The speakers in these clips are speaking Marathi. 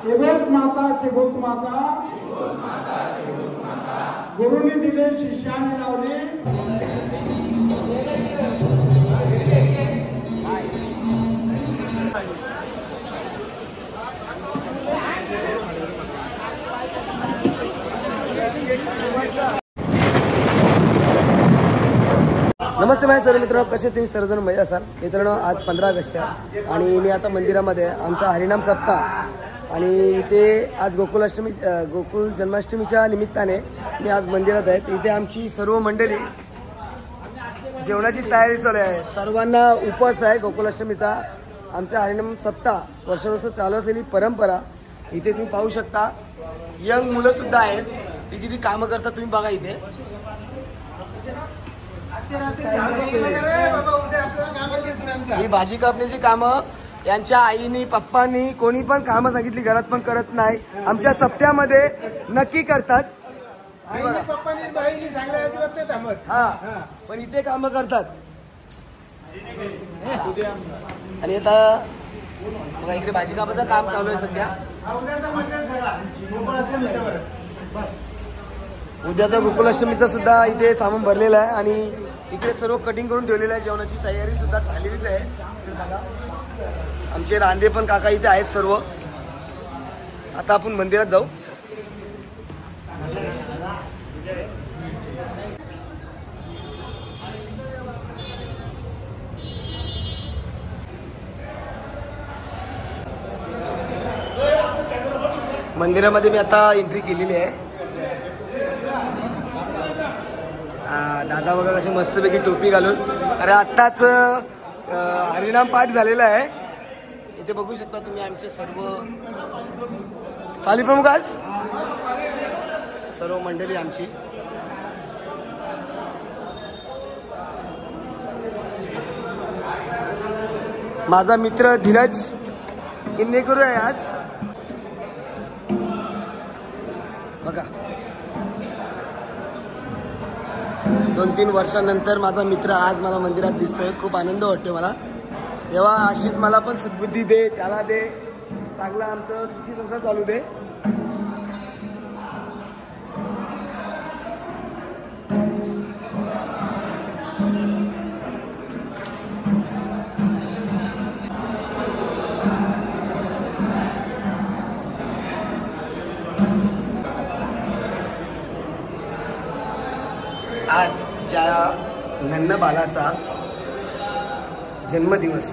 चेबोत माता गुरुने दिले शिष्याने लावले। नमस्ते माझे सर्व मित्रांनो, कसे तुम्ही सर्वजण मजा असाल मित्रांनो। आज 15 ऑगस्ट आणि मी आता मंदिरामध्ये आमचा हरिनाम सप्ताह आणि इथे आज गोकुळ जन्माष्टमीच्या निमित्ताने मी आज मंदिरात आहे। इथे आमची सर्व मंडळी जेवणाची तयारी चालू आहे। सर्वांना उपवास आहे गोकुळाष्टमीचा। आमचा हरिनाम सप्ताह वर्षानुवर्ष चालू असलेली परंपरा इथे तुम्ही पाहू शकता। यंग मुलं सुद्धा आहेत, ती किती कामं करतात तुम्ही बघा इथे। ही भाजी कापण्याची कामं यांच्या आईनी पप्पांनी कोणी पण कामं सांगितली घरात पण करत नाही, आमच्या सप्त्यामध्ये नक्की करतात। हा पण इथे कामं करतात। आणि आता बघा इकडे भाजी कापाचं काम चालू आहे सध्या। उद्याचा गोकुळाष्टमीचा सुद्धा इथे सामान भरलेलं आहे आणि इकडे सर्व कटिंग करून ठेवलेलं आहे। जेवणाची तयारी सुद्धा झालेलीच आहे। आमचे रांदे पण काका इथे आहेत सर्व। आता आपण मंदिरात जाऊ। मंदिरामध्ये मी आता एंट्री केलेली आहे। दादा बघा कशी मस्तपैकी टोपी घालून। अरे आत्ताच हरिनाम पाठ झालेला आहे। इथे बघू शकता तुम्ही आमचे सर्व पाली प्रमुख आज सर्व मंडळी आमची। माझा मित्र धीरज इन्नेकरू आहे आज बघा। 2-3 वर्षांनंतर माझा मित्र आज मला मंदिरात दिसतोय, खूप आनंद वाटतोय मला। तेव्हा अशीच मला पण सद्बुद्धी दे, त्याला दे, चांगला आमचं सुखी संसार चालू दे। आज ज्या नन्न बालाचा जन्मदिवस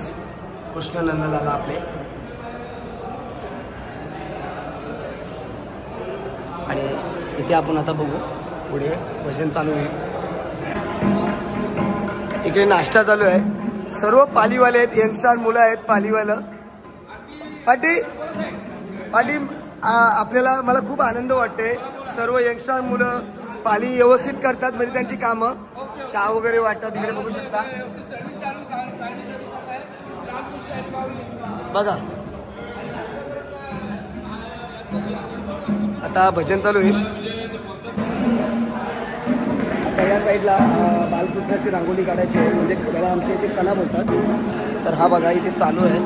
कृष्ण नंदलाला आपले आणि इथे आपण आता बघू पुढे भजन चालू आहे। इकडे नाश्ता चालू आहे। सर्व पालीवाले आहेत, यंगस्टर मुलं आहेत पालीवालं। पाटी आपल्याला मला खूप आनंद वाटते। सर्व यंगस्टर मुलं पाली व्यवस्थित करतात, म्हणजे त्यांची कामं चहा वगैरे वाटतात। इकडे बघू शकता बघा। आता भजन चालू होईल। आता या साईडला बालकृष्णाची रांगोळी काढायची आहे, म्हणजे त्याला आमच्या इथे कणा बोलतात। तर हा बघा इथे चालू आहे।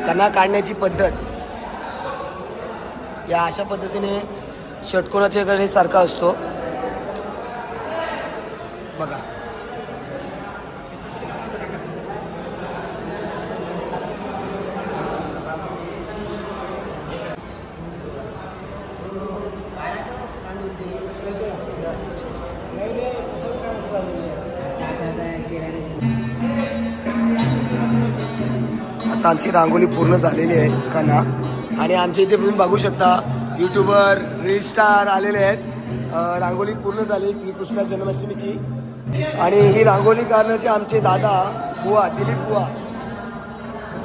कणा काढण्याची पद्धत या अशा पद्धतीने षटकोनाच्या गणेश सारखा असतो बघा। आता आमची रांगोळी पूर्ण झालेली आहे कणा। आणि आमच्या इथे तुम्ही बघू शकता यूट्यूबर रील स्टार आलेले आहेत। रांगोळी पूर्ण झाली श्रीकृष्ण जन्माष्टमीची। आणि ही रांगोळी काढण्याचे आमचे दादा बुवा दिलीप बुवा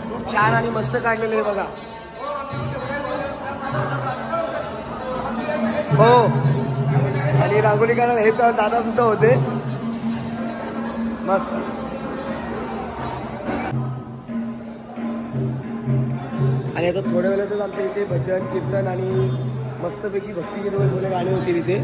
खूप छान आणि मस्त काढलेले आहे बघा। हो आणि रांगोळी काढायला हे दादा सुद्धा होते मस्त। आणि आता थोड्या वेळातच आमच्या इथे भजन कीर्तन आणि मस्तपैकी भक्तिगीत वगैरे गाणे होतील इथे।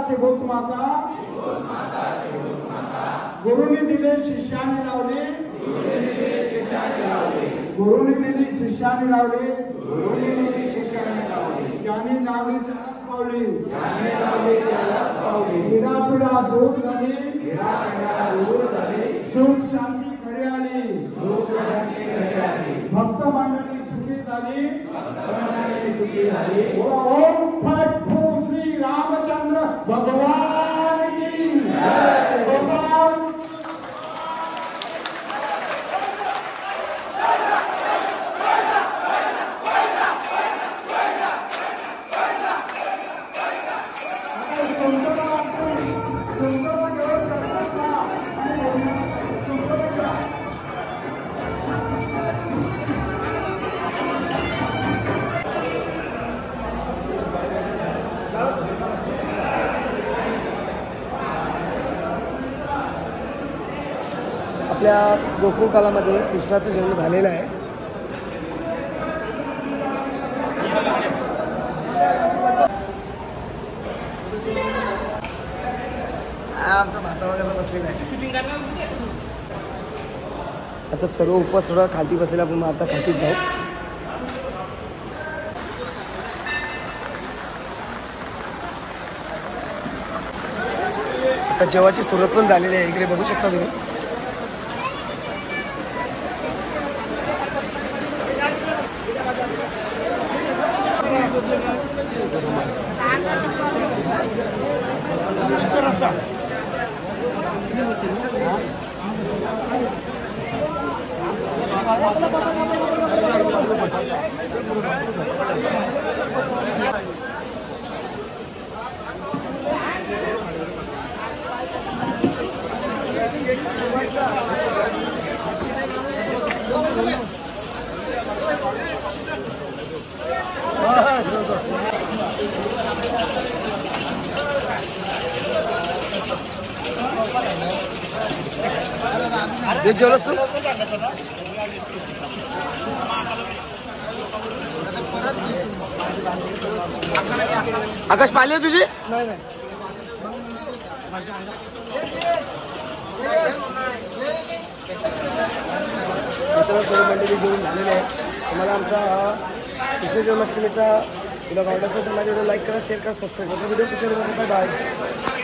चिबूक माता गुरुने दिले शिष्याने लावले गुरुने दिली शिष्याने लावले ज्याने लावली त्यालाच पावली हिरापिडा दूर झाली सुख शांती घरी आली भक्त मंडळी सुखी झाली ओम फट फू श्री रामचंद्र भगवान की भगवान आपल्या गोकुळ कालामध्ये कृष्णाचा जन्म झालेला आहे. आमचा भाचा वगैरे बसलेला आहे. आता सर्व उपवास थोडा खालती बसलेला, आपण आता खालतीच जाऊ. आता जेवाची सुरुवात पण झालेली आहे. इकडे बघू शकता तुम्ही. जेवलंस तू? आकाश पाहिले तुझी? नाही नाही. सर्व मंडळी घेऊन झालेले आहे. तुम्हाला आमचा कृष्ण जन्माष्टमीचा व्हिडिओ आवडला असेल तर माझ्या व्हिडिओ लाईक करा, शेअर करा, सबस्क्राईब करा. व्हिडिओ कुठे बाय.